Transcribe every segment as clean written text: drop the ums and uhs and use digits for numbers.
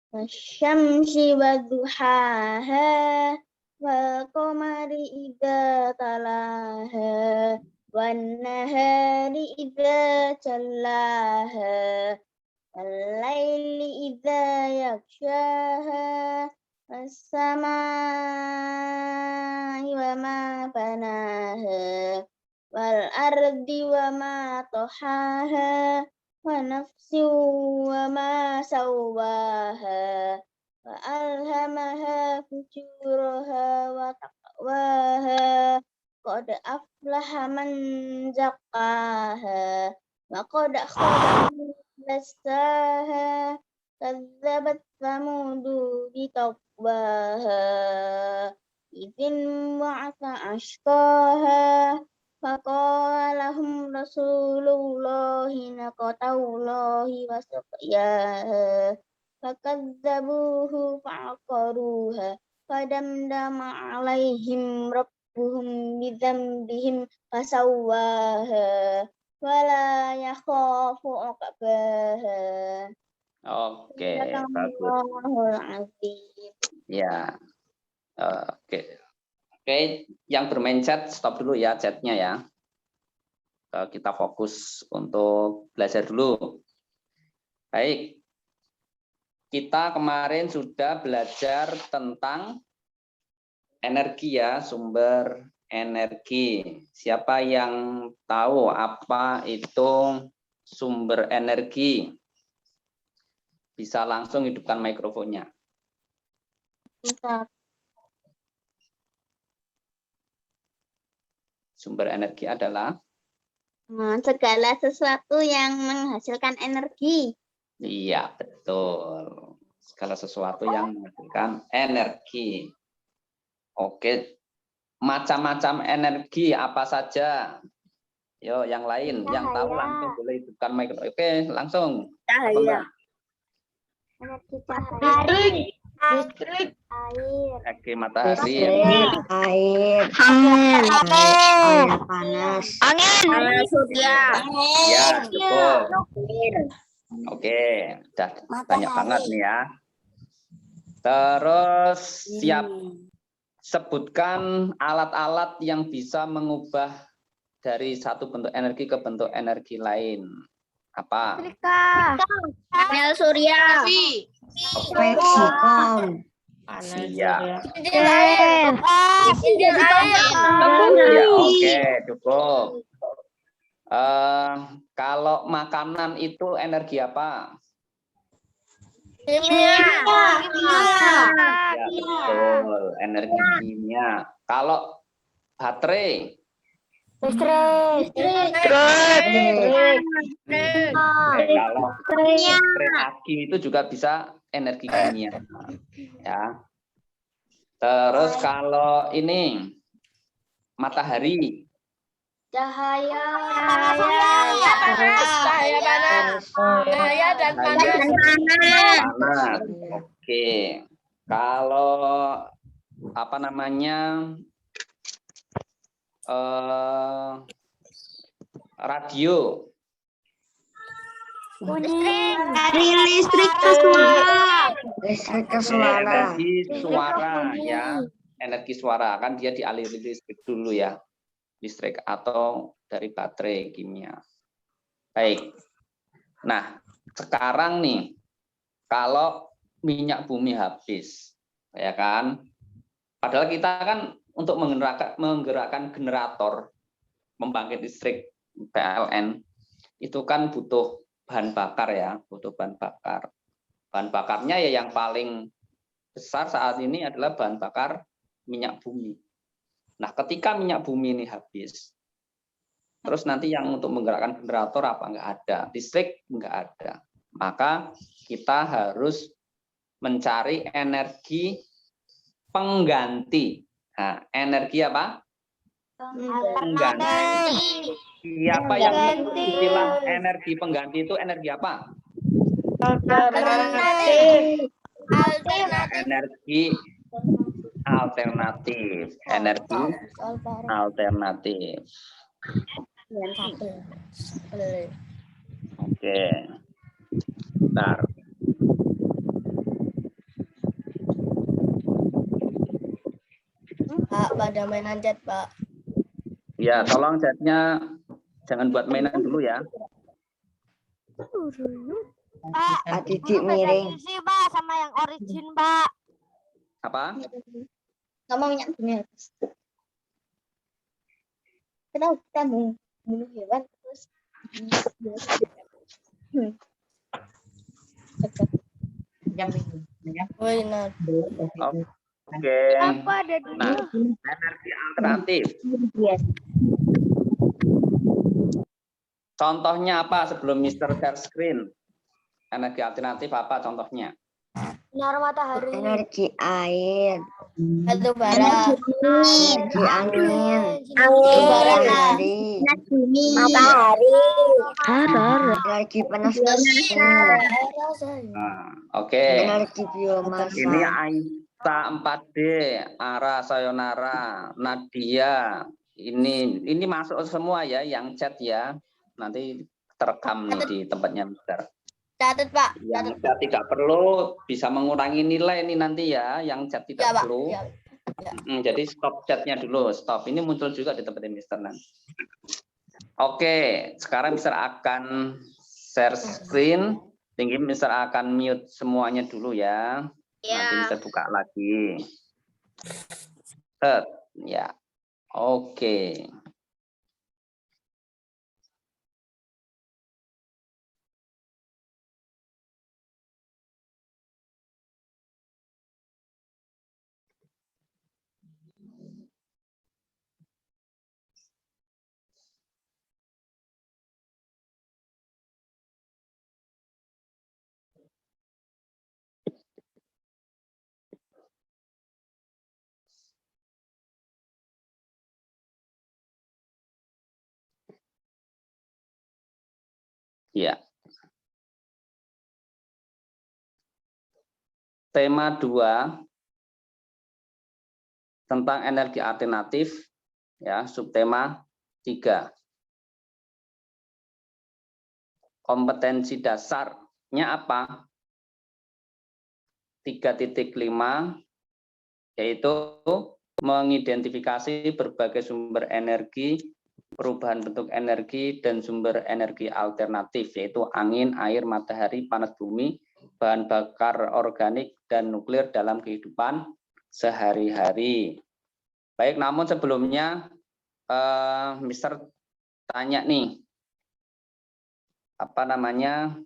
Wasyamsi wadduhaha wal qamari idza talaha wan nahari idza jallaha wal laili idza yaghshaha was samaa'i wa ma banaha wal ardi wa ma tahaha wa nafsin wa ma sawwaha wa alhamaha fujuraha wa taqwaha qad aflaha man zakkaha wa qad khaba man dassaha kadzabat samudu bitaqwaha idzin wa'asa ashqaha faqala lahum rasulullahi naqatallahi wa suqyaha fakadzabuhu fa'aqaruha fadamdama alaihim rabbuhum bidzambihim fasawwaha wala yakhafu uqbaha. Oke, bagus. Sadaqallahul azim. Ya. Oke. Oke, yang bermain chat stop dulu ya chatnya ya. Kita fokus untuk belajar dulu. Baik. Kita kemarin sudah belajar tentang energi ya, sumber energi. Siapa yang tahu apa itu sumber energi? Bisa langsung hidupkan mikrofonnya. Sumber energi adalah segala sesuatu yang menghasilkan energi. Iya, betul. Segala sesuatu yang menghasilkan energi. Oke. Macam-macam energi apa saja? Yo, yang lain, yang tahu langsung boleh hidupkan mikrofon. Oke, langsung. Cahaya. Energi cahaya. Listrik. Air. Oke, matahari. Air. Angin panas. Angin. Surya. Ya, betul. Oke, udah banyak banget nih ya. Terus siap. Sebutkan alat-alat yang bisa mengubah dari satu bentuk energi ke bentuk energi lain. Apa? Panel surya. Mexikom. Iya. Air. Ya, oke, cukup. Kalau makanan itu energi apa? Kimia. Ya, betul. Energi kimia. Kalau baterai? Listrik. Kalau baterai aki itu juga bisa energi kimia. Ya. Terus kalau ini matahari? Cahaya. Cahaya dan Panas. Oke. Kalau apa namanya radio? Dari listrik ke suara. Energi suara ya. Energi suara kan dia dialiri listrik dulu ya. Listrik atau dari baterai kimia. Baik. Nah, sekarang nih kalau minyak bumi habis, ya kan? Padahal kita kan untuk menggerakkan generator membangkit listrik PLN itu kan butuh bahan bakar ya, butuh bahan bakar. Bahan bakarnya ya yang paling besar saat ini adalah bahan bakar minyak bumi. Nah, ketika minyak bumi ini habis, terus nanti yang untuk menggerakkan generator apa? Enggak ada, listrik enggak ada. Maka kita harus mencari energi pengganti. Nah, energi apa? Pengganti. Siapa yang istilah energi pengganti itu energi apa? Alternatif. Energi alternatif. Energi alternatif. Oke. Oke. Bentar. Pak, pada mainan chat, Pak. Ya, tolong chatnya jangan buat mainan dulu ya. Pak, titik miring. Sih, Pak, sama yang origin, Pak. Apa? Ngomongnya benar. Kita mau bunuh hewan terus. Oke. Apa ada di Nah, energi alternatif. Contohnya apa sebelum Mister share screen? Energi alternatif apa contohnya? Sinar matahari. Energi air, Batu bara. energi angin, Batu bara. matahari, energi panas bumi, Nah, oke. energi biomasa, Ini Aisyah 4D, Ara Sayonara, Nadia. Ini masuk semua ya yang chat ya. Nanti terekam nih di tempatnya Mister. Catat, Pak. Yang chat tidak perlu bisa mengurangi nilai ini nanti ya. Yang chat tidak Ya, Pak. perlu. Ya. Jadi stop chatnya dulu. Stop. Ini muncul juga di tempatnya Mister nanti. Oke, sekarang Mister akan share screen. Tinggi Mister akan mute semuanya dulu ya. Nanti Mister buka lagi. Set. Ya. Oke. Ya. Tema 2 tentang energi alternatif ya, subtema 3. Kompetensi dasarnya apa? 3.5 yaitu mengidentifikasi berbagai sumber energi, perubahan bentuk energi dan sumber energi alternatif yaitu angin, air, matahari, panas bumi, bahan bakar organik dan nuklir dalam kehidupan sehari-hari. Baik, namun sebelumnya Mister tanya nih, apa namanya?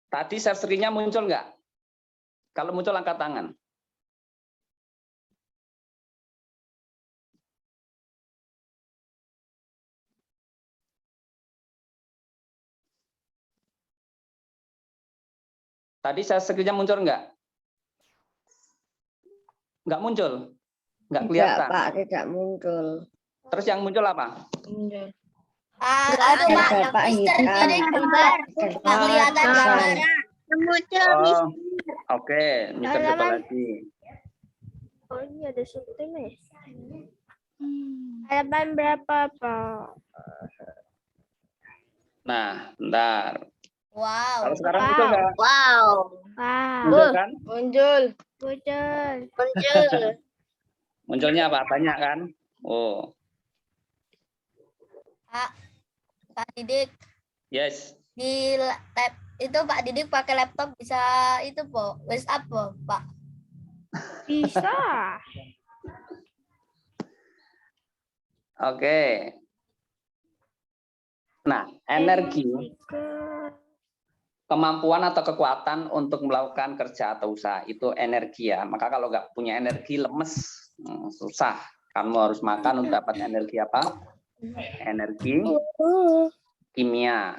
Tadi share screen-nya muncul nggak? Kalau muncul angkat tangan. Tadi share screen-nya muncul nggak? Nggak muncul? Nggak tidak kelihatan? Pak, tidak muncul. Terus yang muncul apa? Aduh, Pak. Ada Pak hitam, Ada gambar. Nggak kelihatan gambar. Oh, oke. Mister coba lagi. Oh, ini ada syuting nih. Halaman berapa, Pak? Nah, bentar. Wow. Kalau sekarang muncul nggak? Wow. Muncul kan? Muncul. Munculnya apa? Banyak kan? Oh, Pak Didik, yes. di lab itu Pak Didik pakai laptop bisa itu, Po. WhatsApp, Po, Pak. Bisa. Oke. Nah, energi, kemampuan atau kekuatan untuk melakukan kerja atau usaha itu energi ya. Maka kalau nggak punya energi lemes, susah. Kamu harus makan untuk dapat energi apa? Energi kimia.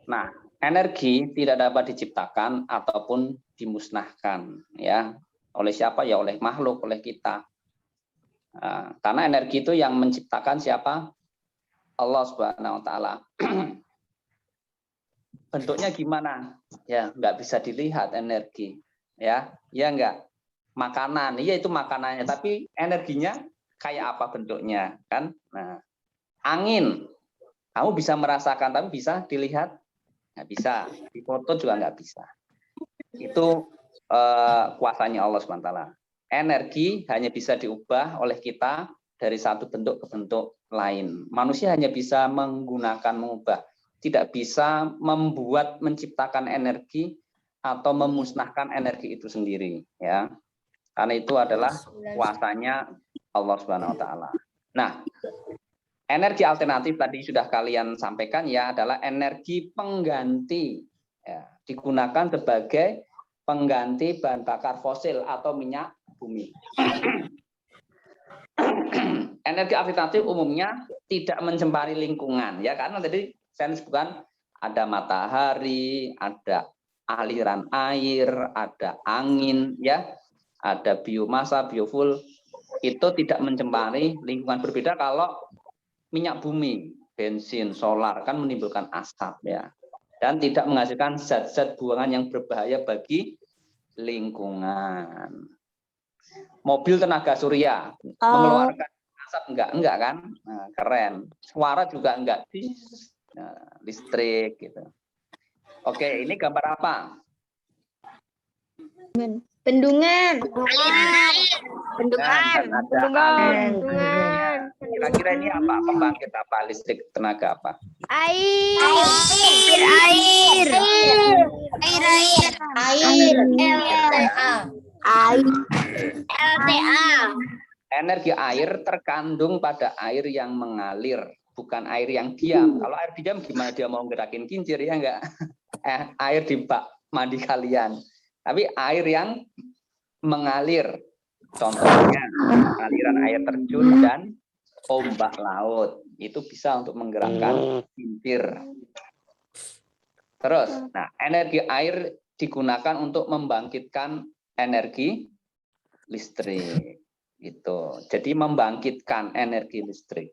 Nah, energi tidak dapat diciptakan ataupun dimusnahkan ya. Oleh siapa? Ya oleh makhluk, oleh kita. Nah, karena energi itu yang menciptakan siapa? Allah Subhanahu wa taala. Bentuknya gimana? Ya, nggak bisa dilihat energi. Ya enggak. Makanan, iya itu makanannya, tapi energinya kayak apa bentuknya, kan? Nah, angin. Kamu bisa merasakan, tapi bisa dilihat? Nggak bisa. Di foto juga nggak bisa. Itu kuasanya Allah SWT. Energi hanya bisa diubah oleh kita dari satu bentuk ke bentuk lain. Manusia hanya bisa menggunakan, mengubah. Tidak bisa membuat, menciptakan energi atau memusnahkan energi itu sendiri. Ya, karena itu adalah kuasanya Allah Subhanahu Wa Taala. Nah, energi alternatif tadi sudah kalian sampaikan ya, adalah energi pengganti. Ya, digunakan sebagai pengganti bahan bakar fosil atau minyak bumi. Energi alternatif umumnya tidak mencemari lingkungan, ya, karena tadi saya sebutkan ada matahari, ada aliran air, ada angin, ya, ada biomasa, biofuel, itu tidak mencemari lingkungan. Berbeda kalau minyak bumi, bensin, solar kan menimbulkan asap, ya, dan tidak menghasilkan zat-zat buangan yang berbahaya bagi lingkungan. Mobil tenaga surya mengeluarkan asap enggak kan? Nah, keren. Suara juga enggak. Nah, listrik gitu. Oke, ini gambar apa? Bendungan. Kira-kira ini apa? Pembangkit apa? Listrik tenaga apa? Air. LTA. Energi air terkandung pada air yang mengalir, bukan air yang diam. Kalau air diam gimana dia mau gerakin kincir, ya enggak? Air di bak mandi kalian. Tapi air yang mengalir, contohnya aliran air terjun dan ombak laut, itu bisa untuk menggerakkan kincir. Terus, nah, energi air digunakan untuk membangkitkan energi listrik. Gitu. Jadi membangkitkan energi listrik.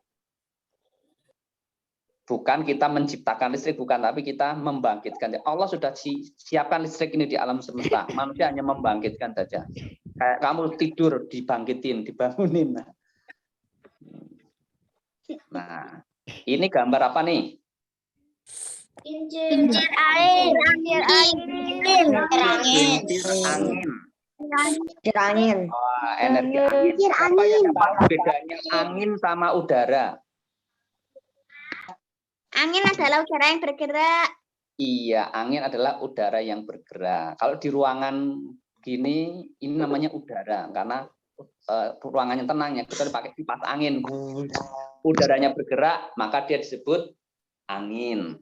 Bukan kita menciptakan listrik, bukan, tapi kita membangkitkan. Allah sudah siapkan listrik ini di alam semesta. Manusia hanya membangkitkan saja. Kayak kamu tidur, dibangkitin, dibangunin. Nah, ini gambar apa nih? Kincir angin. Angin. Oh, energi angin. Apa yang paling bedanya angin sama udara? Angin adalah udara yang bergerak. Iya, angin adalah udara yang bergerak. Kalau di ruangan gini, ini namanya udara, karena ruangannya tenang ya, kita pakai kipas angin, udaranya bergerak, maka dia disebut angin.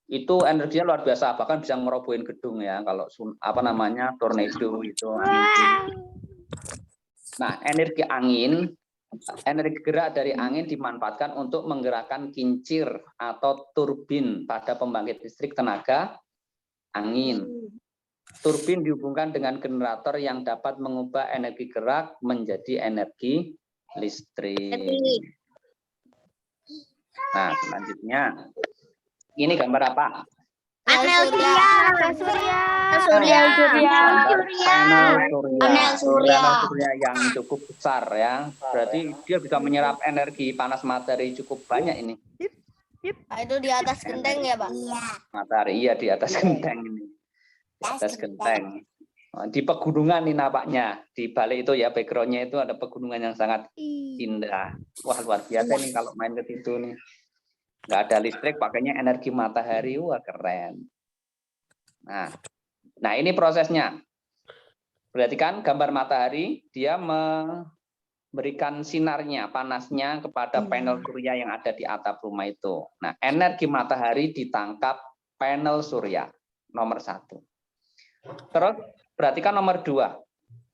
Itu energinya luar biasa, bahkan bisa ngerobohin gedung ya, kalau apa namanya tornado itu. Nah, energi angin, energi gerak dari angin dimanfaatkan untuk menggerakkan kincir atau turbin pada pembangkit listrik tenaga angin. Turbin dihubungkan dengan generator yang dapat mengubah energi gerak menjadi energi listrik. Nah, selanjutnya ini gambar apa? Panel surya yang cukup besar ya. Berarti dia bisa menyerap energi panas matahari cukup banyak ini. Itu di atas genteng ya, Pak? Matahari, iya, di atas genteng ini. Di atas genteng. Di pegunungan ini nampaknya. Di balik itu ya, backgroundnya itu ada pegunungan yang sangat indah. Wah, luar biasa nih kalau main ke situ nih. Nggak ada listrik, pakainya energi matahari. Wah, keren. Nah, ini prosesnya. Berarti kan gambar matahari, dia memberikan sinarnya, panasnya kepada panel surya yang ada di atap rumah itu. Nah, energi matahari ditangkap panel surya, nomor 1. Terus, berarti kan nomor 2.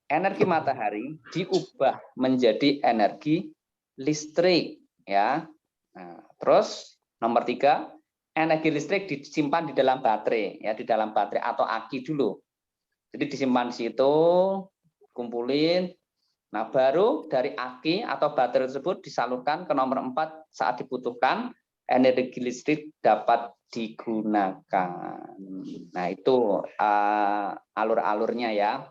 Energi matahari diubah menjadi energi listrik. Ya. Nah, terus, nomor 3, energi listrik disimpan di dalam baterai, ya, di dalam baterai atau aki dulu. Jadi disimpan di situ, kumpulin, Nah, baru dari aki atau baterai tersebut disalurkan ke nomor 4 saat dibutuhkan, energi listrik dapat digunakan. Nah, itu alur-alurnya ya.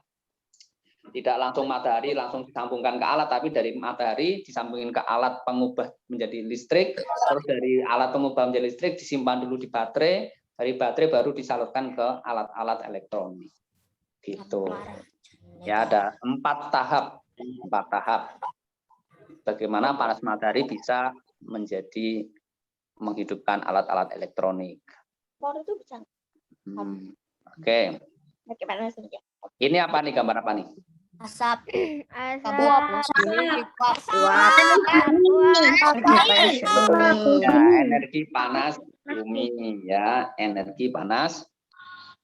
Tidak langsung matahari langsung disambungkan ke alat, tapi dari matahari disambungin ke alat pengubah menjadi listrik, terus dari alat pengubah menjadi listrik disimpan dulu di baterai, dari baterai baru disalurkan ke alat-alat elektronik. Gitu. Ya, ada 4 tahap. 4 tahap. Bagaimana panas matahari bisa menjadi menghidupkan alat-alat elektronik. Itu bisa. Oke. Ini apa nih, gambar apa nih? Asap. Uap. Ya, energi panas bumi ya, energi panas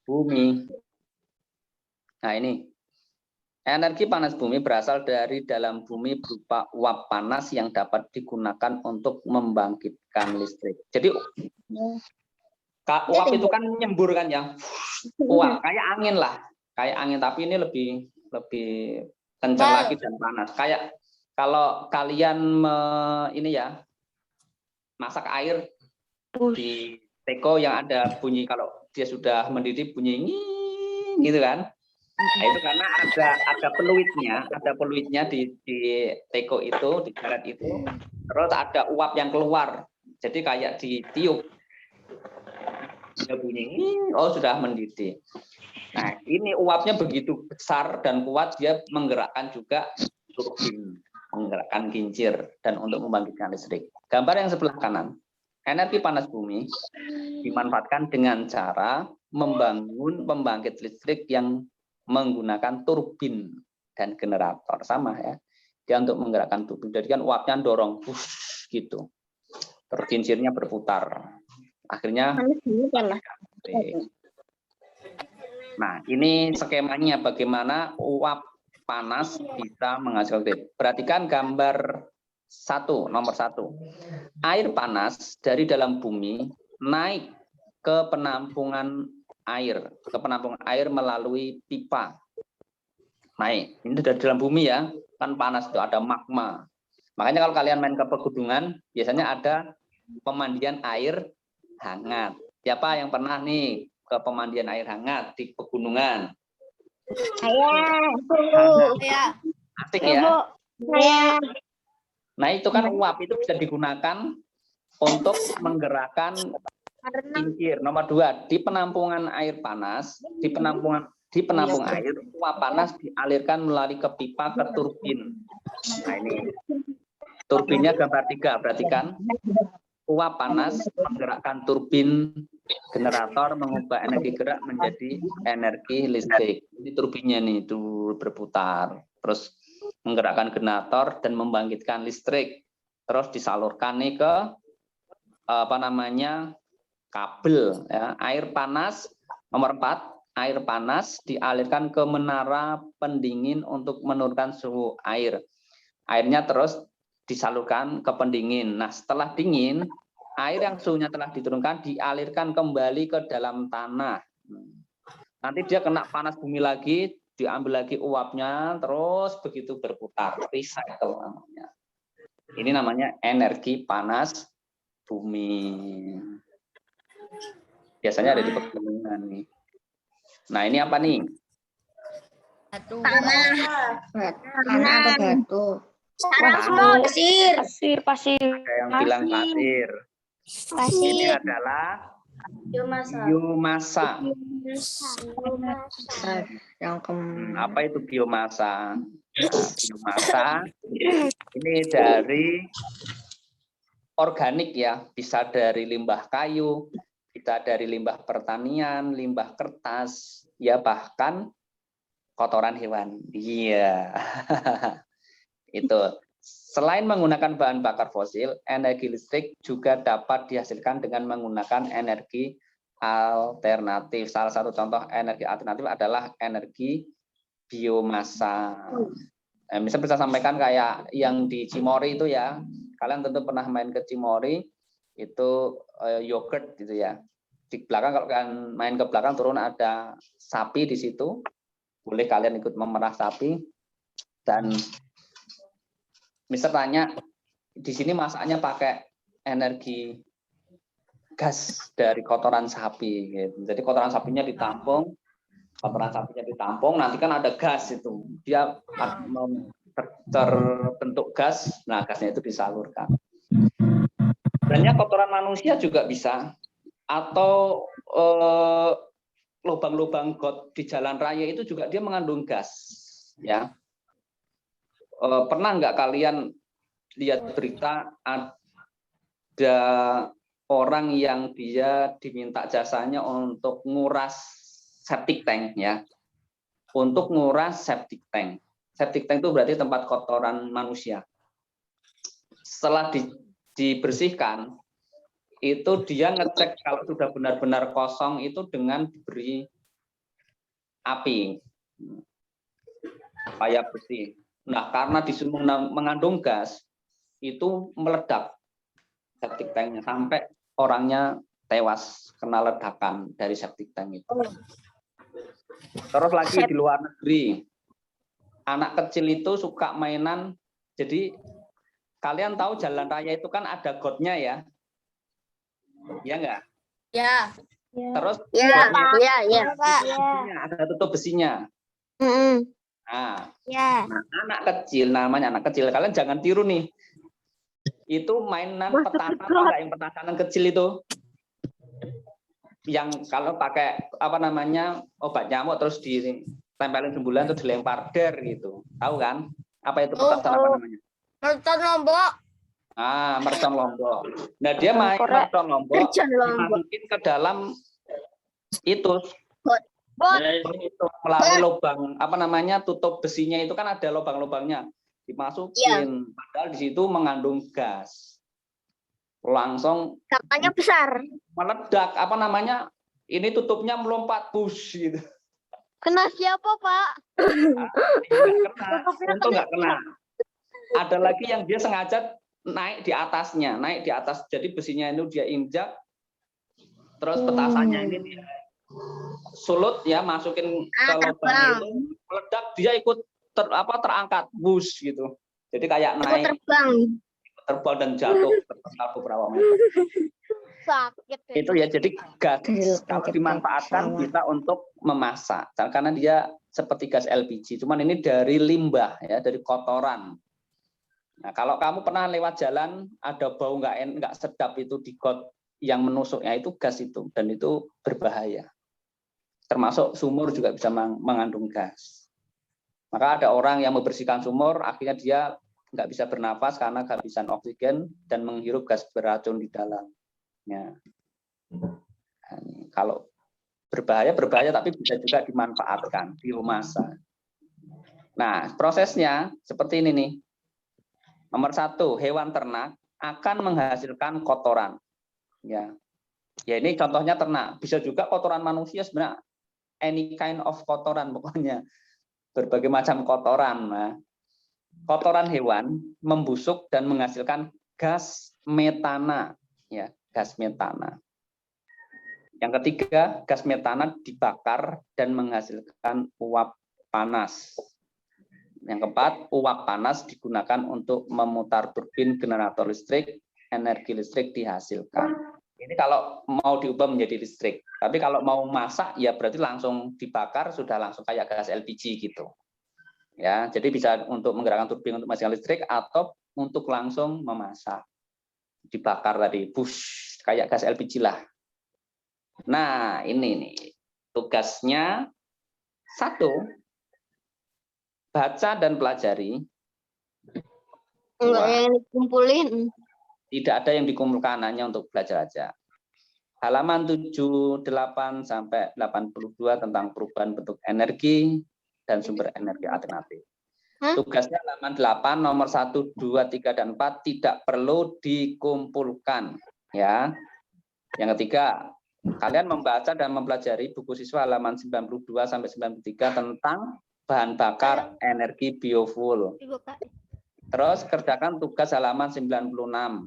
bumi. Nah, ini energi panas bumi berasal dari dalam bumi berupa uap panas yang dapat digunakan untuk membangkitkan listrik. Jadi uap itu kan nyembur kan ya, uap kayak angin lah, kayak angin, tapi ini lebih kencang lagi dan panas. Kayak kalau kalian ini ya masak air di teko yang ada bunyi, kalau dia sudah mendidih bunyi gitu kan. Nah, itu karena ada peluitnya di teko itu, di karet itu, terus ada uap yang keluar, jadi kayak ditiup, dia bunyi, oh sudah mendidih. Nah, ini uapnya begitu besar dan kuat, dia menggerakkan juga turbin, menggerakkan kincir, dan untuk membangkitkan listrik. Gambar yang sebelah kanan, energi panas bumi dimanfaatkan dengan cara membangun pembangkit listrik yang menggunakan turbin dan generator, sama ya. Dia untuk menggerakkan turbin, jadi kan uapnya dorong, gitu. Terus kincirnya berputar. Akhirnya. Nah, ini skemanya bagaimana uap panas bisa menghasilkan listrik. Perhatikan gambar nomor 1. Air panas dari dalam bumi naik ke penampungan air melalui pipa. Naik. Ini dari dalam bumi ya, kan panas itu ada magma. Makanya kalau kalian main ke pegunungan, biasanya ada pemandian air hangat. Siapa yang pernah nih ke pemandian air hangat di pegunungan? Ya. Asik ya. Nah, itu kan uap itu bisa digunakan untuk menggerakkan kincir. Nomor 2, di penampungan air panas, di penampung air, uap panas dialirkan melalui ke pipa ke turbin. Nah, ini turbinnya gambar 3, perhatikan. Uap panas menggerakkan turbin generator, mengubah energi gerak menjadi energi listrik. Ini turbinnya nih itu berputar, terus menggerakkan generator dan membangkitkan listrik. Terus disalurkan nih ke kabel ya. Air panas nomor 4, air panas dialirkan ke menara pendingin untuk menurunkan suhu air. Airnya terus disalurkan ke pendingin. Nah, setelah dingin, air yang suhunya telah diturunkan dialirkan kembali ke dalam tanah. Nanti dia kena panas bumi lagi, diambil lagi uapnya, terus begitu berputar, recycle namanya. Ini namanya energi panas bumi. Biasanya ada di pegunungan nih. Nah, ini apa nih? Tanah atau batu? Pasir. Ada yang bilang pasir. Ini adalah biomasa. Apa itu biomasa? Nah, biomasa ini dari organik ya, bisa dari limbah kayu, bisa dari limbah pertanian, limbah kertas, ya bahkan kotoran hewan. Iya. Itu. Selain menggunakan bahan bakar fosil, energi listrik juga dapat dihasilkan dengan menggunakan energi alternatif. Salah satu contoh energi alternatif adalah energi biomasa. Bisa sampaikan kayak yang di Cimory itu ya. Kalian tentu pernah main ke Cimory, itu yogurt gitu ya. Di belakang kalau kalian main ke belakang turun ada sapi di situ. Boleh kalian ikut memerah sapi dan Mister tanya, di sini masaknya pakai energi gas dari kotoran sapi. Gitu. Jadi kotoran sapinya ditampung, nanti kan ada gas itu. Dia terbentuk gas, nah gasnya itu disalurkan. Sebenarnya kotoran manusia juga bisa, atau lubang-lubang got di jalan raya itu juga dia mengandung gas. Ya, pernah nggak kalian lihat berita ada orang yang dia diminta jasanya untuk nguras septic tank ya, untuk nguras septic tank. Septic tank itu berarti tempat kotoran manusia. Setelah dibersihkan, itu dia ngecek kalau sudah benar-benar kosong itu dengan diberi api supaya bersih. Nah, karena di sini mengandung gas, itu meledak septic tanknya sampai orangnya tewas kena ledakan dari septic tank itu. Terus lagi di luar negeri, anak kecil itu suka mainan. Jadi kalian tahu jalan raya itu kan ada gotnya ya, ya enggak? Ya. Terus Ya, Ya, Pak. ada tutup besinya. Nah, anak kecil, namanya anak kecil, kalian jangan tiru nih. Itu mainan petasan, apa enggak yang petasan kecil itu? Yang kalau pakai apa namanya obat nyamuk terus ditempelin sembulan terus dilempar der gitu. Tahu kan? Apa itu petasan apa namanya? Mercon Lombok. Ah, mercon Lombok. Nah, dia main mercon Lombok dimasukin ke dalam itu melalui lubang apa namanya tutup besinya itu kan ada lubang-lubangnya, dimasukin padahal di situ mengandung gas, langsung Katanya besar. meledak apa namanya ini tutupnya melompat push gitu. Kena siapa, Pak? Untung nggak kena. Ada lagi yang dia sengaja naik di atas, jadi besinya itu dia injak, terus petasannya ini dia sulut ya, masukin ke lubang itu, meledak, dia ikut terangkat, bus gitu. Jadi kayak naik terbang dan jatuh terpental beberapa meter. Sakit. Itu ya, jadi gas kalau dimanfaatkan bisa untuk memasak, karena dia seperti gas LPG, cuman ini dari limbah ya, dari kotoran. Nah, kalau kamu pernah lewat jalan ada bau nggak sedap itu di got yang menusuknya, itu gas itu, dan itu berbahaya. Termasuk sumur juga bisa mengandung gas. Maka ada orang yang membersihkan sumur, akhirnya dia nggak bisa bernafas karena kehabisan oksigen dan menghirup gas beracun di dalamnya. Kalau berbahaya, tapi bisa juga dimanfaatkan, biomasa. Nah, prosesnya seperti ini nih. Nomor 1, hewan ternak akan menghasilkan kotoran. Ya, ini contohnya ternak. Bisa juga kotoran manusia, sebenarnya any kind of kotoran, pokoknya berbagai macam kotoran. Nah, kotoran hewan membusuk dan menghasilkan gas metana. Ya, gas metana. Yang ketiga, gas metana dibakar dan menghasilkan uap panas. Yang keempat, uap panas digunakan untuk memutar turbin generator listrik, energi listrik dihasilkan. Ini kalau mau diubah menjadi listrik. Tapi kalau mau masak, ya berarti langsung dibakar, sudah langsung kayak gas LPG gitu. Ya, jadi bisa untuk menggerakkan turbin untuk menghasilkan listrik atau untuk langsung memasak. Dibakar tadi, push, kayak gas LPG lah. Nah, ini nih tugasnya. 1, baca dan pelajari. Enggak yang dikumpulin. Tidak ada yang dikumpulkan, hanya untuk belajar aja. Halaman 78 sampai 82 tentang perubahan bentuk energi dan sumber energi alternatif. Tugasnya halaman 8 nomor 1, 2, 3 dan 4 tidak perlu dikumpulkan ya. Yang ketiga, kalian membaca dan mempelajari buku siswa halaman 92 sampai 93 tentang bahan bakar energi biofuel. Terus kerjakan tugas halaman 96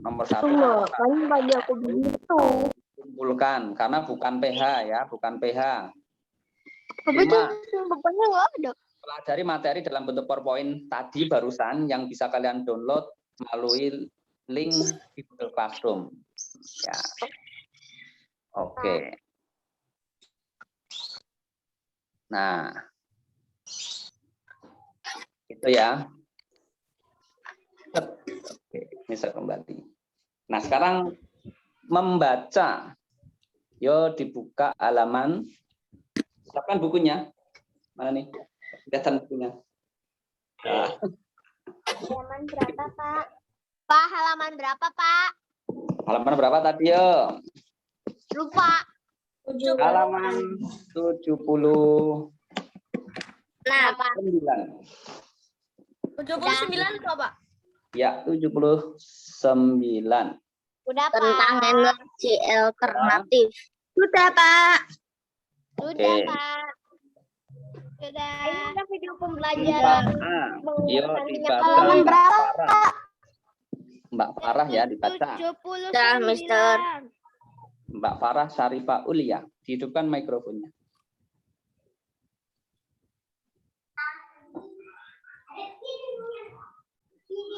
nomor 1. Kan bagi aku begitu. Kumpulkan karena bukan PH ya, bukan PH. Tapi bapaknya nggak ada. pelajari materi dalam bentuk PowerPoint tadi barusan yang bisa kalian download melalui link di Google Classroom. Ya. Oke. Nah, itu ya. Oke, bisa kembali. Nah, sekarang membaca. Yo, dibuka halaman. Siapkan bukunya. Mana nih? Kelihatan bukunya. Nah. Halaman berapa, Pak? Pak, halaman berapa, Pak? Halaman berapa tadi, yo? Lupa. Halaman 79. Nah, Pak. 79 kok, Pak. Ya, 79. Udah, Pak. Tentang energi alternatif. Sudah, Pak. Sudah, Oke. Pak. Sudah. Ini ada video 4A. pembelajaran. Yo, dibaca Halaman Mbak berapa, Farah. Mbak Farah ya dibaca. 79. Dah, Mister. Mbak Farah Syarifah Ulia. Hidupkan mikrofonnya.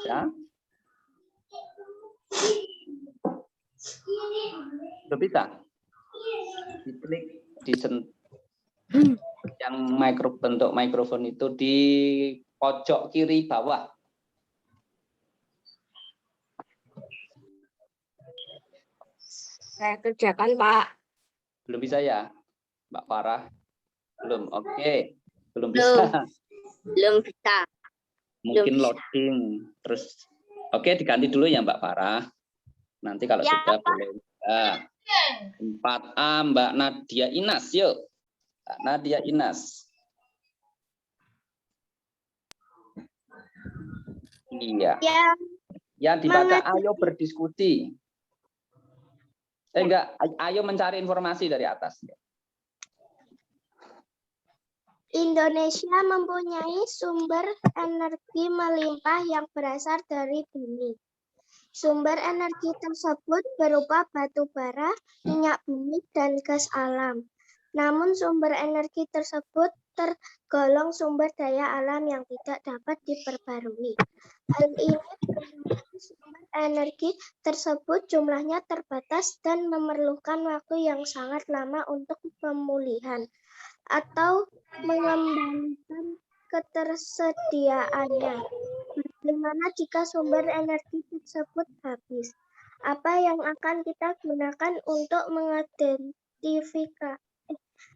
Ya. Sudah bisa? Diklik di yang bentuk mikrofon itu di pojok kiri bawah. Saya kerjakan, Pak. Belum bisa ya, Mbak Farah? Belum. Oke. Belum bisa. Belum bisa. Mungkin loading. Terus oke, diganti dulu ya Mbak Farah. Nanti kalau Ya, sudah boleh. 4A Mbak Nadia Inas, yuk. Mbak Nadia Inas. Iya. Ya, Yang dibaca ayo berdiskusi. Enggak, ayo mencari informasi dari atas. Indonesia mempunyai sumber energi melimpah yang berasal dari bumi. Sumber energi tersebut berupa batu bara, minyak bumi, dan gas alam. Namun sumber energi tersebut tergolong sumber daya alam yang tidak dapat diperbarui. Hal ini menyebabkan sumber energi tersebut jumlahnya terbatas dan memerlukan waktu yang sangat lama untuk pemulihan atau mengembalikan ketersediaannya. Bagaimana jika sumber energi tersebut habis? Apa yang akan kita gunakan untuk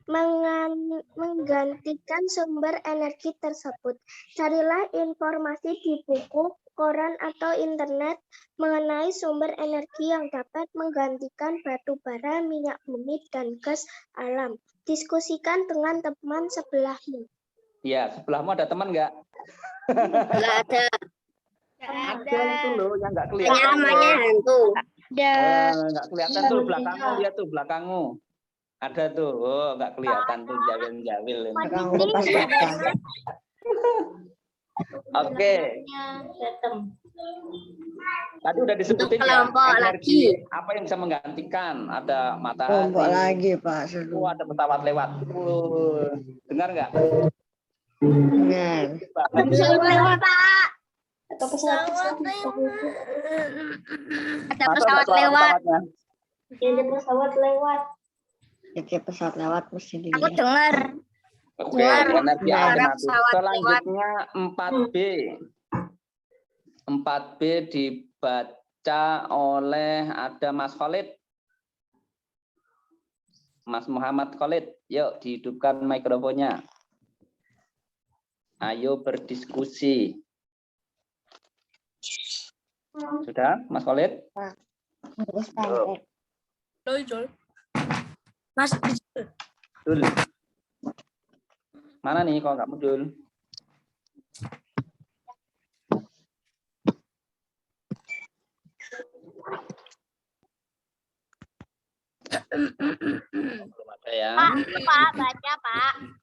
menggantikan sumber energi tersebut? Carilah informasi di buku, koran, atau internet mengenai sumber energi yang dapat menggantikan batu bara, minyak bumi, dan gas alam. Diskusikan dengan teman sebelahmu. Iya, sebelahmu ada teman nggak? Nggak ada. Ada itu loh yang nggak Hanya kelihatan. namanya hantu. Nggak kelihatan tuh belakangmu, lihat tuh belakangmu. Ada tuh, oh nggak kelihatan tuh jawil-jawil. Oke. Tadi udah disebutin ya, kelompok energi apa yang bisa menggantikan? Ada matahari. Kelompok lagi, Pak. Seru. Ada pesawat lewat. Dengar nggak? Benar. Pesawat lewat, Pak. Atau pesawat Ada pesawat lewat. Ada pesawat lewat. Jadi pesawat lewat mesti Aku dilihat. dengar. Oke, Dengar. energi Ada alternatif. pesawat Selanjutnya 4B. 4B dibaca oleh ada Mas Khalid. Mas Muhammad Khalid, yuk dihidupkan mikrofonnya. Ayo berdiskusi. Sudah, Mas Khalid? Terus pendek. Mas, Dul. Mana nih kalau nggak muncul? Belum ada ya. Pak, baca, Pak.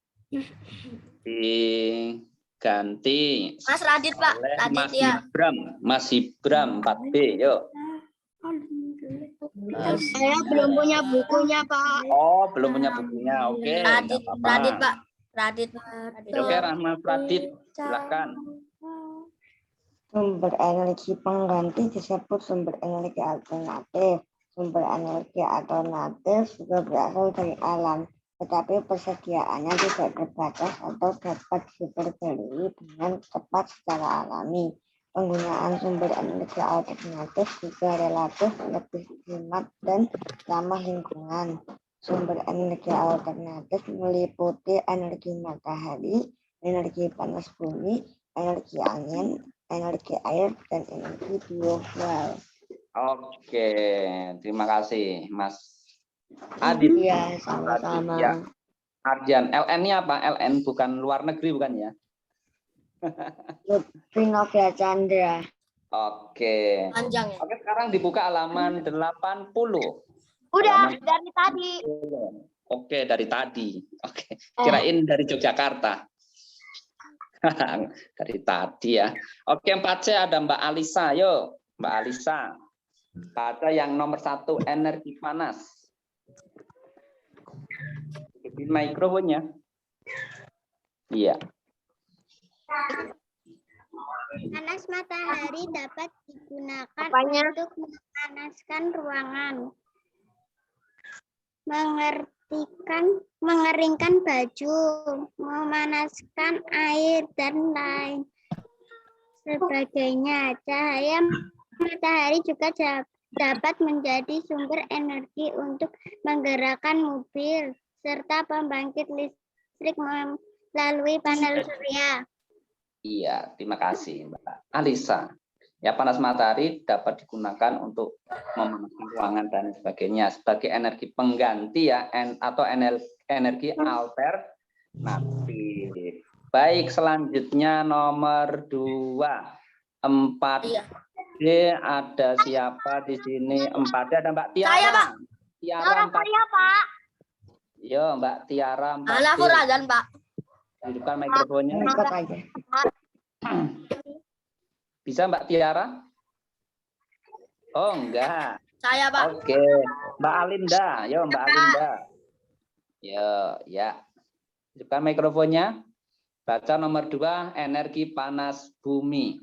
Diganti Mas Radit, Pak. oleh Radit Mas ya. Ibram. Mas Ibram 4B, yuk. Saya belum punya bukunya, Pak. Oh, belum punya bukunya. Oke, Radit, nggak apa-apa. Radit, Pak. Radit. Oke, Rahma Pradit, silakan. Sumber energi pengganti disebut sumber energi alternatif. Sumber energi alternatif juga berasal dari alam, tetapi persediaannya tidak terbatas atau dapat diperbarui dengan cepat secara alami. Penggunaan sumber energi alternatif juga relatif lebih hemat dan ramah lingkungan. Sumber energi alternatif meliputi energi matahari, energi panas bumi, energi angin, energi air, dan energi biofuel. Oke, terima kasih Mas Adit. Iya, sama-sama. Ya. Arjan, LN-nya apa? LN bukan luar negeri bukan ya? Novia Chandra. Oke. Panjang ya. Oke, sekarang dibuka halaman 80. Udah Halaman dari tadi. 80. Oke, dari tadi. Oke, kirain dari Yogyakarta. Dari tadi ya. Oke, 4C ada Mbak Alisa. Yuk, Mbak Alisa. Baca yang nomor 1, energi panas. Di mikrofonnya. Iya. Panas matahari dapat digunakan Apanya? untuk memanaskan ruangan, mengeringkan baju, memanaskan air, dan lain sebagainya. Cahaya matahari juga dapat menjadi sumber energi untuk menggerakkan mobil serta pembangkit listrik melalui panel surya. Iya, terima kasih Mbak Alisa. Ya, panas matahari dapat digunakan untuk memanaskan ruangan dan sebagainya sebagai energi pengganti ya, atau energi alternatif. Baik, selanjutnya nomor 2. 4D ada siapa di sini? 4D ada Mbak Tiara. Saya, Pak. Tiara 4. Pak. Yo, Mbak Tiara 4D. Anak Furadan, Pak. Hidupkan mikrofonnya. Ikut aja. Bisa Mbak Tiara? Oh, enggak. Saya, Pak. Oke. Mbak Alinda. Yo, Mbak Alinda. Yo, ya. Hidupkan mikrofonnya. Baca nomor 2, energi panas bumi.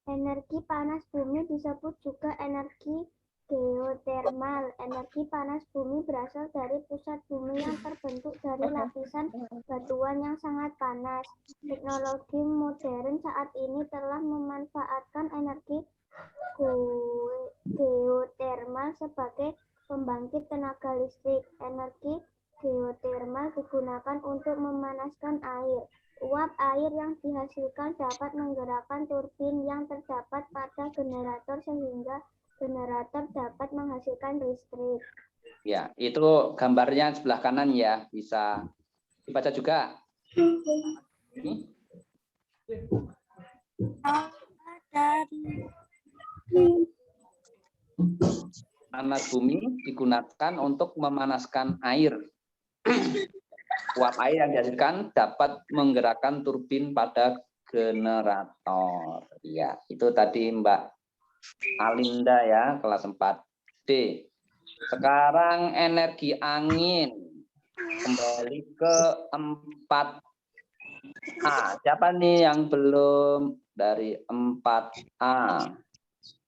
Energi panas bumi disebut juga energi geotermal. Energi panas bumi berasal dari pusat bumi yang terbentuk dari lapisan batuan yang sangat panas. Teknologi modern saat ini telah memanfaatkan energi geotermal sebagai pembangkit tenaga listrik. Energi geotermal digunakan untuk memanaskan air. Uap air yang dihasilkan dapat menggerakkan turbin yang terdapat pada generator sehingga generator dapat menghasilkan listrik. Ya, itu gambarnya sebelah kanan ya, bisa dibaca juga. Ini. Panas bumi digunakan untuk memanaskan air. Uap air yang dihasilkan dapat menggerakkan turbin pada generator. Ya, itu tadi Mbak Alinda ya, kelas 4D. Sekarang energi angin. Kembali ke 4A. Siapa nih yang belum dari 4A?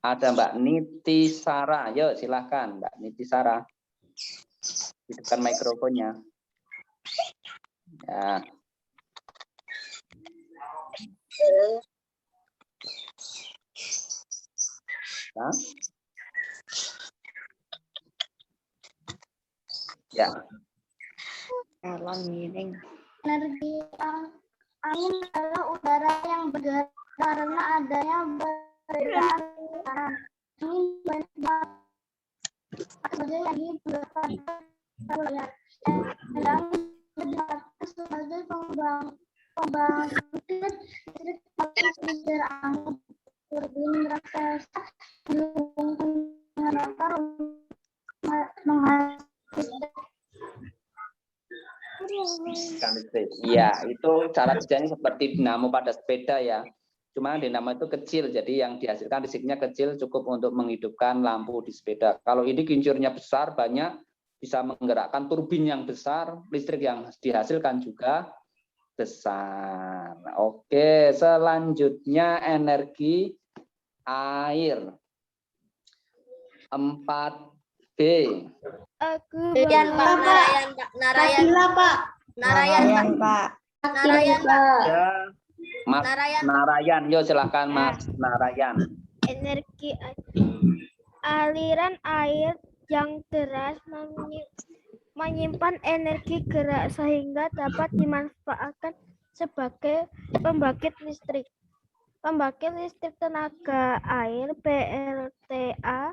Ada Mbak Niti Sara. Yuk, silahkan Mbak Niti Sara. Hidupkan mikrofonnya. Ya. Nah. Ya. Kalau miring. Energi angin adalah udara yang bergerak karena adanya perbedaan tekanan. Angin banyak sebagai energi bergerak layar. Dan digunakan sebagai pembangkit listrik sumber angin. Turbin raksasa mendukung generator menghasilkan. Iya, itu cara kerjanya seperti dinamo pada sepeda ya. Cuma dinamo itu kecil, jadi yang dihasilkan listriknya kecil, cukup untuk menghidupkan lampu di sepeda. Kalau ini kincurnya besar, banyak, bisa menggerakkan turbin yang besar, listrik yang dihasilkan juga besar. Oke, selanjutnya energi air. 4B. Narayan, Pak. Narayan, Pak. Narayan, Pak. Pak. Narayan, Pak. Ya, Mas Narayan. Narayan. Yo silakan Mas Narayan. Energi aliran air yang deras menyimpan energi gerak sehingga dapat dimanfaatkan sebagai pembangkit listrik. Pembangkit listrik tenaga air PLTA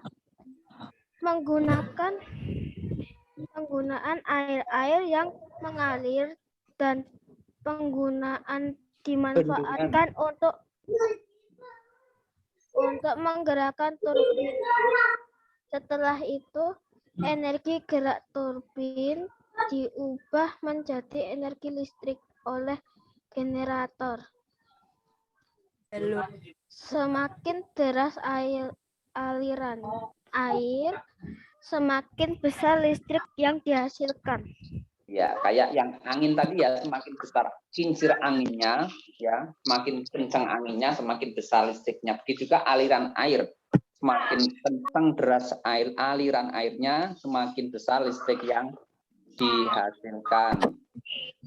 penggunaan air yang mengalir dan penggunaan dimanfaatkan untuk menggerakkan turbin. Setelah itu, energi gerak turbin diubah menjadi energi listrik oleh generator. Semakin deras aliran air, semakin besar listrik yang dihasilkan. Ya, kayak yang angin tadi ya, semakin besar kincir anginnya, ya, semakin kencang anginnya, semakin besar listriknya. Begitu juga aliran air, semakin kencang deras aliran airnya, semakin besar listrik yang dihasilkan.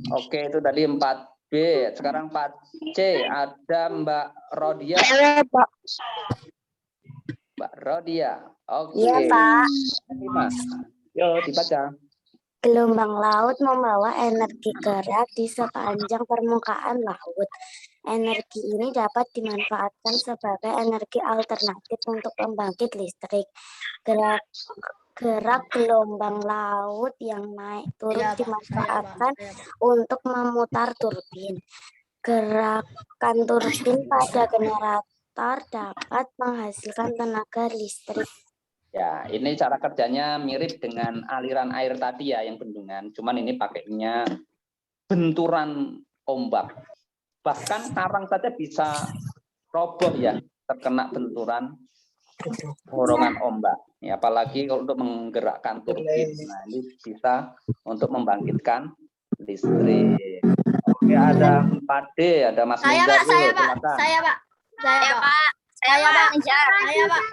Oke, itu tadi 4B. Sekarang 4C, ada Mbak Rodia. Pak. Mbak Rodia. Oke. Iya, Pak. Mas. Yo, dibaca. Gelombang laut membawa energi gerak di sepanjang permukaan laut. Energi ini dapat dimanfaatkan sebagai energi alternatif untuk pembangkit listrik. Gerak gelombang laut yang naik turun dimanfaatkan untuk memutar turbin. Gerakan turbin pada generator dapat menghasilkan tenaga listrik. Ya, ini cara kerjanya mirip dengan aliran air tadi ya, yang bendungan. Cuman ini pakainya benturan ombak. Bahkan karang saja bisa roboh ya, terkena benturan dorongan ombak. Ya, apalagi kalau untuk menggerakkan turbin. Nah, ini bisa untuk membangkitkan listrik. Oke, ada 4D, ada Mas Saya, Nizar Pak. dulu, Saya, Pak. silakan. Saya, Pak. Saya, Pak. Saya, Pak. Saya, Pak.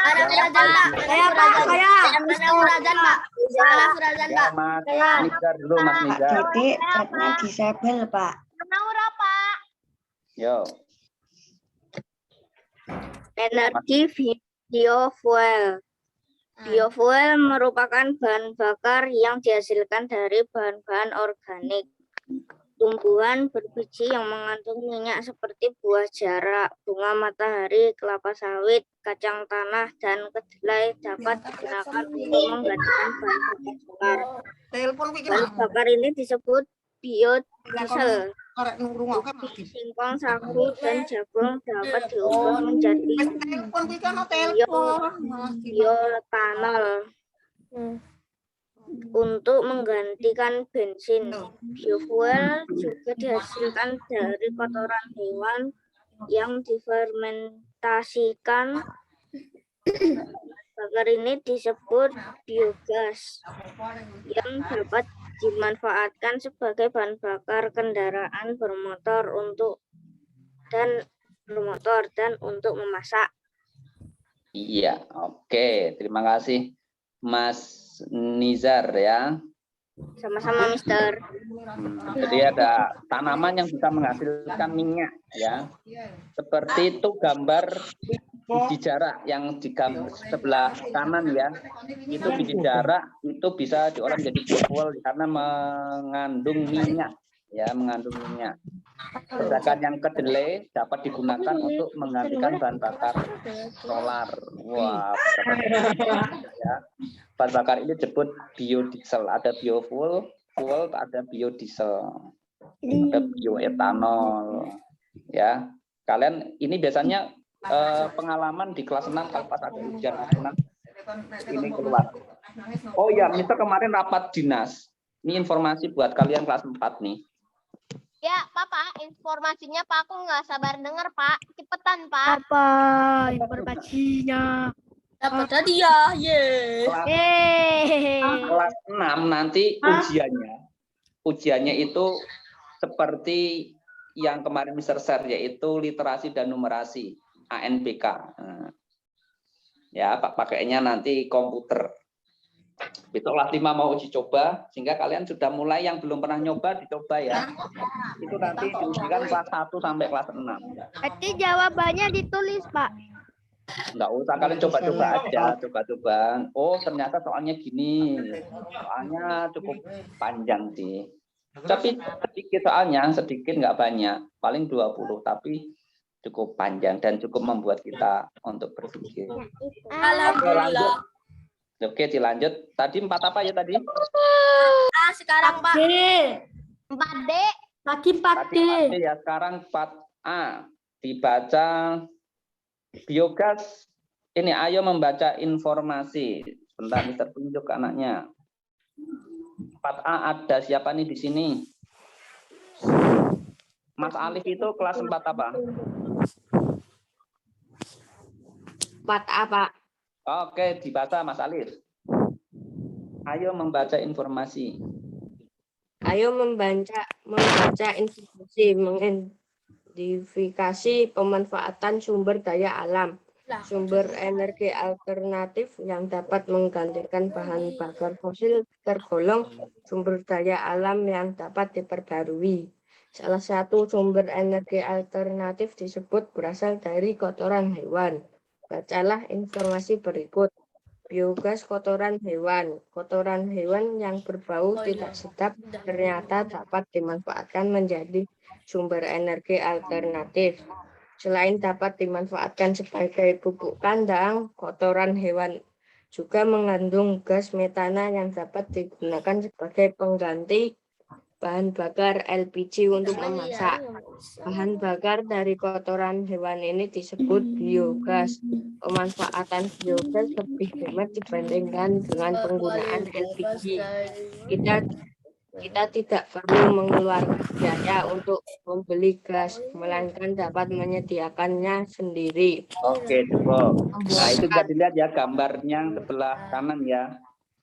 Ada Furazan, Pak. Saya, Pak. Ada Furazan, Pak. Ada Furazan, Ya, Pak. Mas Nizar dulu, Mas Nizar. Jadi chatnya disable, Pak. Yo. Energi biofuel. Biofuel merupakan bahan bakar yang dihasilkan dari bahan-bahan organik. Tumbuhan berbiji yang mengandung minyak seperti buah jarak, bunga matahari, kelapa sawit, kacang tanah, dan kedelai dapat digunakan untuk menggantikan bahan bakar. Bahan bakar ini disebut biodiesel. Singkong, sagu, dan jagung dapat diubah menjadi bioetanol untuk menggantikan bensin. Biofuel juga dihasilkan dari kotoran hewan yang difermentasikan. Bakar ini disebut biogas yang dapat dimanfaatkan sebagai bahan bakar kendaraan bermotor dan untuk memasak. Iya, oke. Terima kasih Mas Nizar ya. Sama-sama, Mister. Jadi ada tanaman yang bisa menghasilkan minyak ya. Seperti itu gambar biji jarak yang di sebelah kanan ya. Itu biji jarak itu bisa diolah menjadi biofuel karena mengandung minyak ya, mengandung minyak. Sedangkan yang kedelai dapat digunakan untuk menggantikan bahan bakar solar. Wah, ya. Bahan bakar ini disebut biodiesel. Ada biofuel, ada biodiesel, ada bioetanol. Ya, kalian ini biasanya pengalaman di kelas 6 kalau pas ada ujian nasional ini keluar. Oh ya, Mister kemarin rapat dinas. Ini informasi buat kalian kelas 4 nih. Ya, Pak, informasinya Pak, aku nggak sabar dengar, Pak. Cepetan, Pak. Apa informasinya? Dapat tadi ya. Kelas 6 nanti ujiannya itu seperti yang kemarin Mr. share, yaitu literasi dan numerasi, ANPK. Nah, ya, Pak pakainya nanti komputer. Besok kelas 5 mau uji coba, sehingga kalian sudah mulai yang belum pernah nyoba dicoba ya. Itu nanti diujikan kelas 1 sampai kelas 6. Berarti jawabannya ditulis, Pak. Enggak usah, kalian coba-coba aja, coba-coba. Oh, ternyata soalnya gini. Soalnya cukup panjang sih. Tapi sedikit soalnya, sedikit nggak banyak. Paling 20, tapi cukup panjang dan cukup membuat kita untuk berpikir. Alhamdulillah. Oke, dilanjut. Tadi 4 apa ya tadi? Sekarang Pak. 4D. Lagi 4D. Tadi 4D ya, sekarang 4A. Dibaca biogas. Ini ayo membaca informasi. Sebentar, Mister tunjuk anaknya. 4A ada siapa nih di sini? Mas Alif itu kelas 4 apa? 4A, Pak. Oke, dibaca Mas Alif. Ayo membaca informasi. Ayo membaca informasi, mengidentifikasi pemanfaatan sumber daya alam, sumber energi alternatif yang dapat menggantikan bahan bakar fosil tergolong sumber daya alam yang dapat diperbarui. Salah satu sumber energi alternatif disebut berasal dari kotoran hewan. Bacalah informasi berikut. Biogas kotoran hewan. Kotoran hewan yang berbau tidak sedap ternyata dapat dimanfaatkan menjadi sumber energi alternatif. Selain dapat dimanfaatkan sebagai pupuk kandang, kotoran hewan juga mengandung gas metana yang dapat digunakan sebagai pengganti bahan bakar LPG untuk memasak. Bahan bakar dari kotoran hewan ini disebut biogas. Pemanfaatan biogas lebih hemat dibandingkan dengan penggunaan LPG. Kita tidak perlu mengeluarkan biaya untuk membeli gas, melainkan dapat menyediakannya sendiri. Oke, cukup. Nah, itu bisa dilihat ya gambarnya sebelah kanan ya.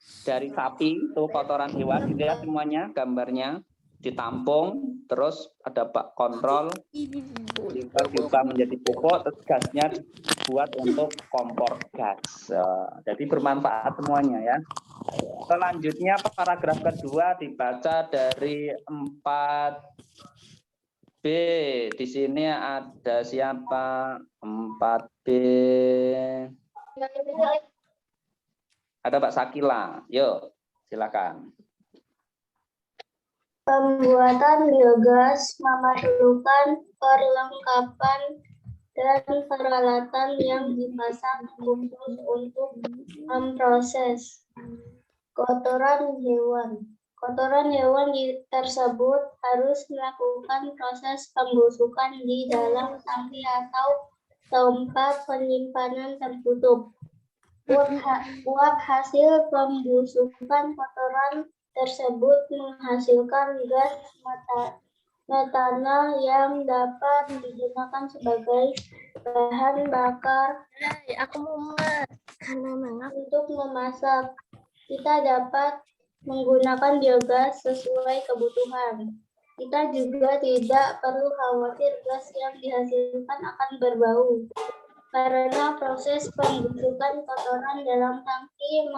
Dari sapi itu kotoran hewan, dilihat semuanya gambarnya. Ditampung, terus ada bak kontrol, diubah menjadi pupuk, terus gasnya dibuat untuk kompor gas. Jadi bermanfaat semuanya ya. Selanjutnya paragraf kedua dibaca dari 4B. Di sini ada siapa? 4B. Ada Mbak Sakila. Yuk, silakan. Pembuatan biogas memerlukan perlengkapan dan peralatan yang dipasang khusus untuk memproses kotoran hewan. Kotoran hewan tersebut harus melakukan proses pembusukan di dalam tangki atau tempat penyimpanan tertutup. Uap hasil pembusukan kotoran tersebut menghasilkan gas metana yang dapat digunakan sebagai bahan bakar untuk memasak. Kita dapat menggunakan biogas sesuai kebutuhan. Kita juga tidak perlu khawatir gas yang dihasilkan akan berbau, karena proses pembusukan kotoran dalam tangki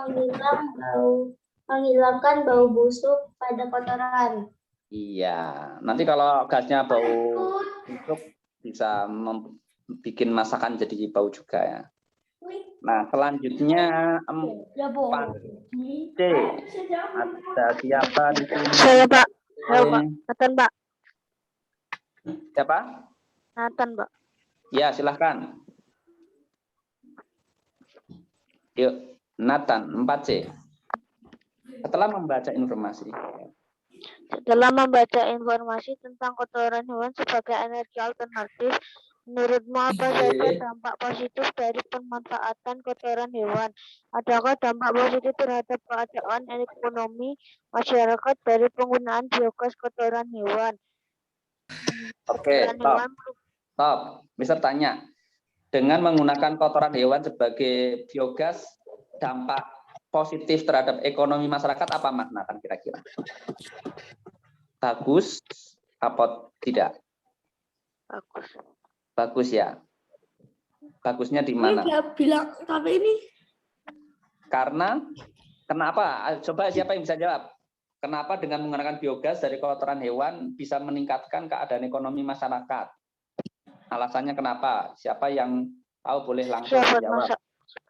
menghilangkan bau busuk pada kotoran. Iya, nanti kalau gasnya bau busuk bisa bikin masakan jadi bau juga ya. Nah, selanjutnya 4C. Ada siapa di sini? Saya, Pak. Saya, Pak. Nathan, Pak. Siapa? Nathan, Pak. Ya, silahkan. Yuk, Nathan, 4C. Setelah membaca informasi tentang kotoran hewan sebagai energi alternatif, menurutmu apa saja dampak positif dari pemanfaatan kotoran hewan? Adakah dampak positif terhadap keadaan ekonomi masyarakat dari penggunaan biogas kotoran hewan? Oke, stop. Mister tanya, dengan menggunakan kotoran hewan sebagai biogas, dampak positif terhadap ekonomi masyarakat apa, Mas Nathan, kira-kira? Bagus, Apa tidak? Bagus. Bagus ya. Bagusnya di mana? Dia bilang tapi ini Karena kenapa? Coba siapa yang bisa jawab? Kenapa dengan menggunakan biogas dari kotoran hewan bisa meningkatkan keadaan ekonomi masyarakat? Alasannya kenapa? Siapa yang tahu boleh langsung jawab.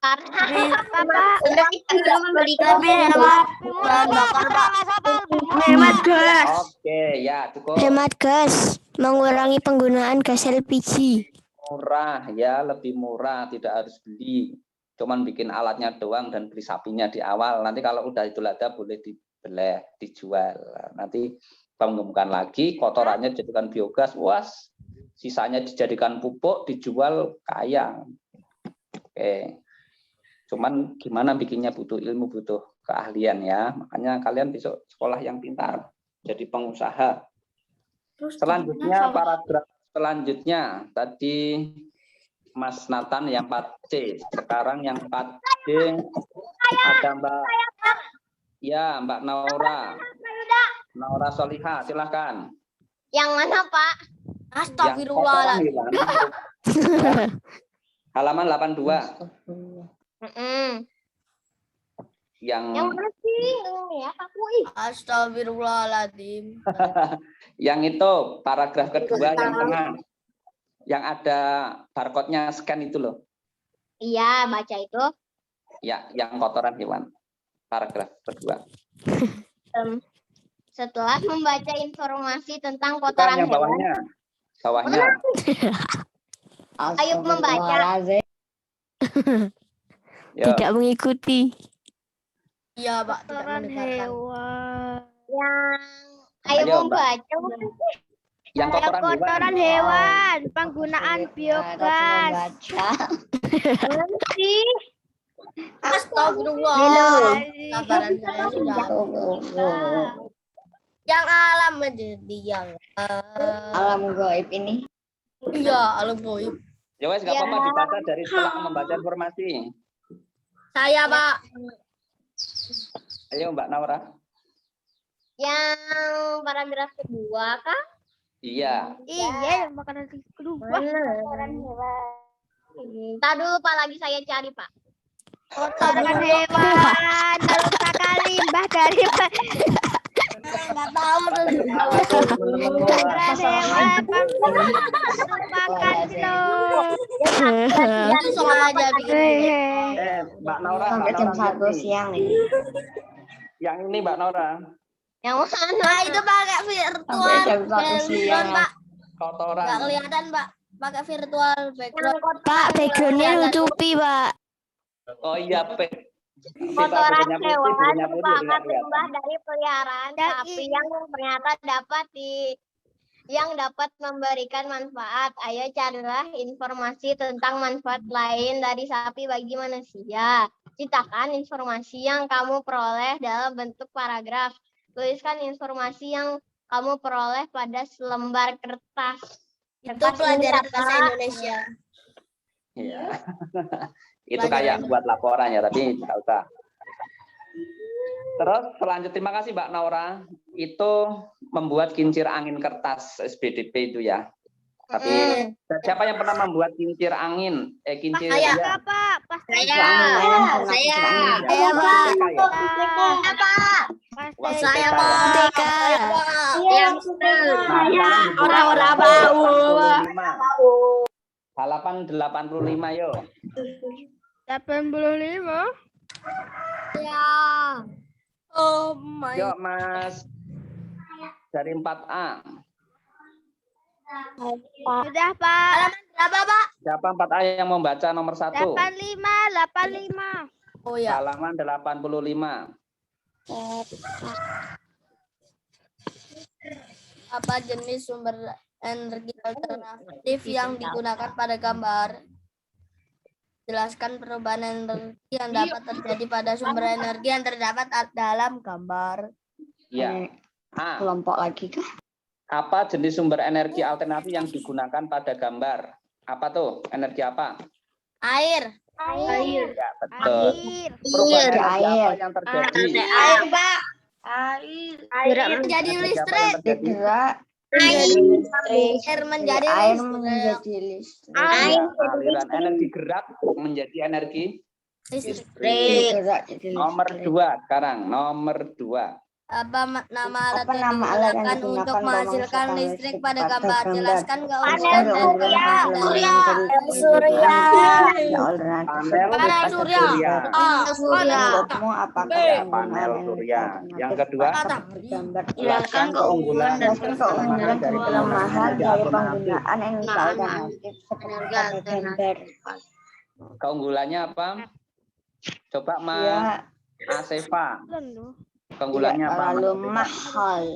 Karena Udah kita tidak berikan hemat bahan bakar, Pak. hemat gas. Oke, ya cukup. Hemat gas, mengurangi penggunaan gas LPG. Murah ya, lebih murah, tidak harus beli. Cuman bikin alatnya doang dan beli sapinya di awal. Nanti kalau udah Idul Adha boleh dibeleh, dijual. Nanti pengembukan lagi, kotorannya dijadikan biogas, was, sisanya dijadikan pupuk, dijual kaya. Oke. Cuman gimana bikinnya butuh ilmu, butuh keahlian ya. Makanya kalian besok sekolah yang pintar, jadi pengusaha. Selanjutnya paragraf selanjutnya tadi Mas Nathan yang 4C, sekarang yang 4D ada Mbak Naura Solihah, silahkan. yang mana, Pak? Astagfirullahaladzim. Halaman 82. Yang Yang mana sih? Ya, aku Astagfirullahaladzim. yang itu paragraf kedua yang tengah. Yang ada barcode-nya scan itu loh. Iya, baca itu. Ya, yang kotoran hewan. Paragraf kedua. Setelah membaca informasi tentang Bukan kotoran yang hewan, bawahnya. Bawahnya. Ayo membaca. Yo. Tidak mengikuti. Iya, Pak. Tidak Kotoran mendengarkan. hewan. Ayo Ayo, Mbak. membaca. Yang kotoran hewan. Penggunaan Biogas. Sih. Astagfirullah. Sabaran saya sudah. Yang alam menjadi yang Alam gaib ini. iya, alam goib. Ya wes, nggak apa-apa dibaca dari setelah membaca informasi. Saya, Pak. Ayo Mbak Naura. Yang paragraf kedua, Kak? Iya. Iya, yang makanan kedua. Kotoran hewan. Ntar dulu, Pak, lagi saya cari, Pak. Kotoran hewan. Merupakan limbah dari Enggak tahu tuh. kotoran hewan. Merupakan Itu sengaja bikin. Mbak Naura. Sampai Mbak jam Naura 1 ngerti. siang nih. Yang ini Mbak Naura. Yang mana? Nah, itu pakai virtual Sampai jam 1 background, siang. Pak. Kotoran. Nggak kelihatan, Pak. Pakai virtual background. Pak, backgroundnya nutupi, Pak. Oh iya, Kotoran hewan putih, merupakan nggak limbah dari peliharaan sapi yang ternyata dapat memberikan manfaat. Ayo carilah informasi tentang manfaat lain dari sapi bagi manusia. Ciptakan informasi yang kamu peroleh dalam bentuk paragraf. Tuliskan informasi yang kamu peroleh pada selembar kertas. Itu pelajaran bahasa Indonesia. Iya. Itu kayak buat laporan ya, tapi nggak usah. Terus selanjutnya, terima kasih Mbak Naura. Itu membuat kincir angin kertas SBDP itu ya. Tapi siapa yang pernah membuat kincir angin? Kincir Saya. ya. Pak, Saya, Saya, Pak. TK. Orang-orang bau. Halaman 85 yuk. 85. Ya. Oh my. Yuk Mas. Dari 4A. Sudah, Pak. Berapa, Pak? Siapa 4A yang mau baca nomor 1? 85. Oh ya. Halaman 85. Apa jenis sumber energi alternatif yang digunakan pada gambar? Jelaskan perubahan energi yang dapat terjadi pada sumber energi yang terdapat dalam gambar. Iya. A. Kelompok lagi kah? Apa jenis sumber energi alternatif yang digunakan pada gambar? Apa tuh? Energi apa? Air. Ya, betul. Air. Perubahan energi apa Air. yang terjadi? Air, Pak. Air. Air jadi Energi apa listrik. yang terjadi? Tidak. Air menjadi Air listrik. menjadi listrik. Ya, aliran energi gerak menjadi energi Listrik. Gerak jadi nomor listrik. 2 sekarang. Nomor 2. Apa nama alat Apa yang nama alat yang digunakan digunakan untuk menghasilkan menghasilkan listrik listrik pada pada gambar? gambar? Jelaskan keunggulan Jelaskan dan keunggulan dan kelemahan kelemahan dari dari surya. Ya, alternatif Panel pada surya. Surya. Menurutmu apakah Ya, penggunaan panel energi surya. alternatif Yang kedua, pada gambar? jelaskan keunggulan dan kelemahan dari kelemahan energi dari alternatif. penggunaan energi alternatif seperti pada gambar? Keunggulannya apa? Coba Ya, Asefa. tidak Keunggulannya apa? terlalu Mas Asefa? mahal.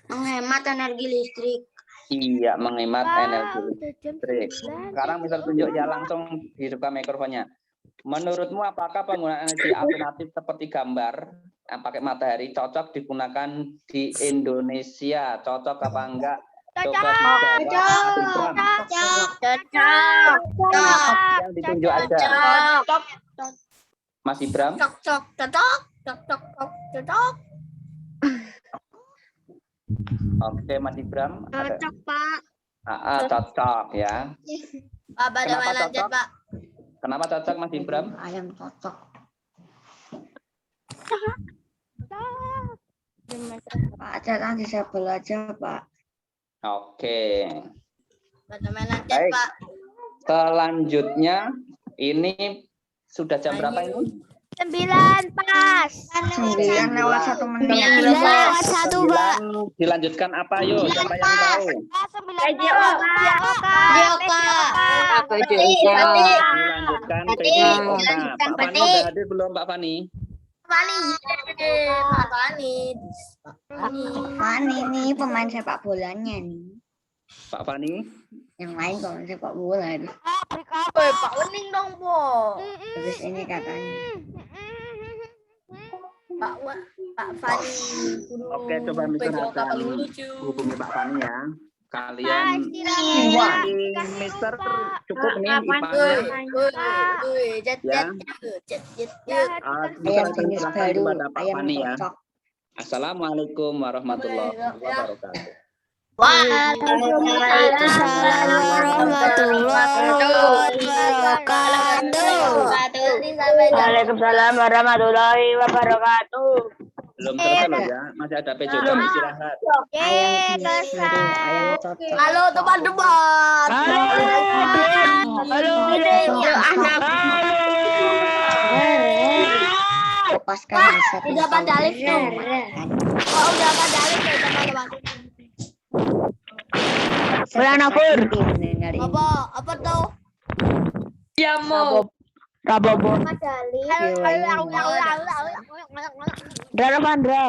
Menghemat energi listrik. Iya, menghemat energi listrik. Sekarang misal tunjuk ya, langsung hidupkan mikrofonnya. Menurutmu apakah penggunaan energi alternatif seperti gambar pakai matahari cocok digunakan di Indonesia? Cocok apa enggak? Coba dijawab. Yang ditunjuk aja. Mas Ibram. Cocok. Oke, Mas Ibram. Cocok, Pak. Cocok ya. Pak, pada Kenapa mana aja, cocok? Pak? Kenapa cocok, Mas Ibram? Ayam cocok. Pak, jangan disebel aja, Pak. Oke. Pada mana aja, Baik. Pak? Selanjutnya ini sudah jam berapa ini? 9 pas. 9:01 menit. 9:01, Pak. 9 dilanjutkan apa yuk? Siapa yang tahu? 9 Dilanjutkan PDOK. Pak Fani udah hadir belum, Pak Fani? Pak Fani. Fani nih pemain sepak bolanya nih. Pak Fani? Yang lain pemain sepak bola nih. Pak Wening dong, Po. Terus ini katanya. Pak Fani. Oke, coba PDOK paling misalkan lucu. hubungi Pak Fani ya. Kalian Wah. Mister cukup nih Woi, IPA-nya. jet. Ayam jenis Silakan baru, kepada Pak ayam Fani ya. cocok. Assalamualaikum warahmatullahi wabarakatuh. Waalaikumsalam warahmatullahi wabarakatuh. Waalaikumsalam warahmatullahi wabarakatuh. Belum selesai loh ya, masih ada PJJ istirahat. Ayam jenis baru, ayam cocok. Halo teman-teman. Halo. Lepaskan riset. Udah pada lift tuh. Oh, udah pada lift ya teman-teman. Beranapur. Apa tuh? Rabobo. Vandra.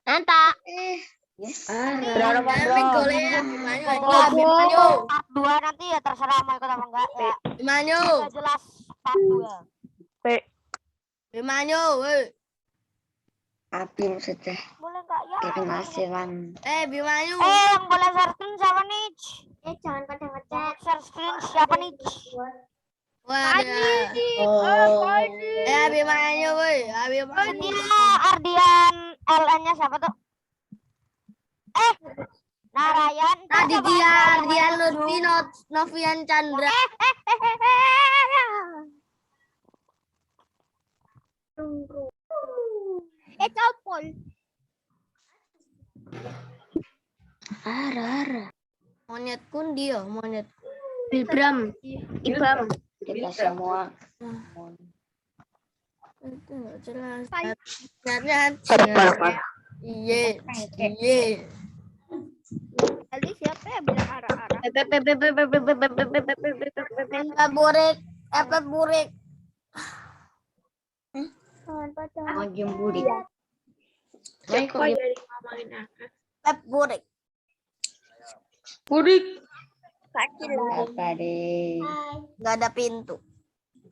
Nanta. Part 2 nanti ya terserah mau ikut apa enggak ya. Bimanyu. Udah jelas part 2. Bimanyu, woi. Abim sudah Boleh enggak ya? kirim hasilan. Bimanyu. Yang boleh share screen siapa nih? Jangan pada ngecek. Share screen siapa nih? Wah, Bimanyu, woi. Bimanyu. Dia Ardian LN-nya siapa tuh? Narayan. Tadi dia Ardian Lutfi Novian Chandra. Copol. Monyet kundi ya, monyet. Ibram. Kita semua. Itu nggak jelas. Lihat. Iya. Tadi siapa ya bilang arah-arah? Apa burik. Majem burik. Burik. Apa deh? Nggak ada pintu.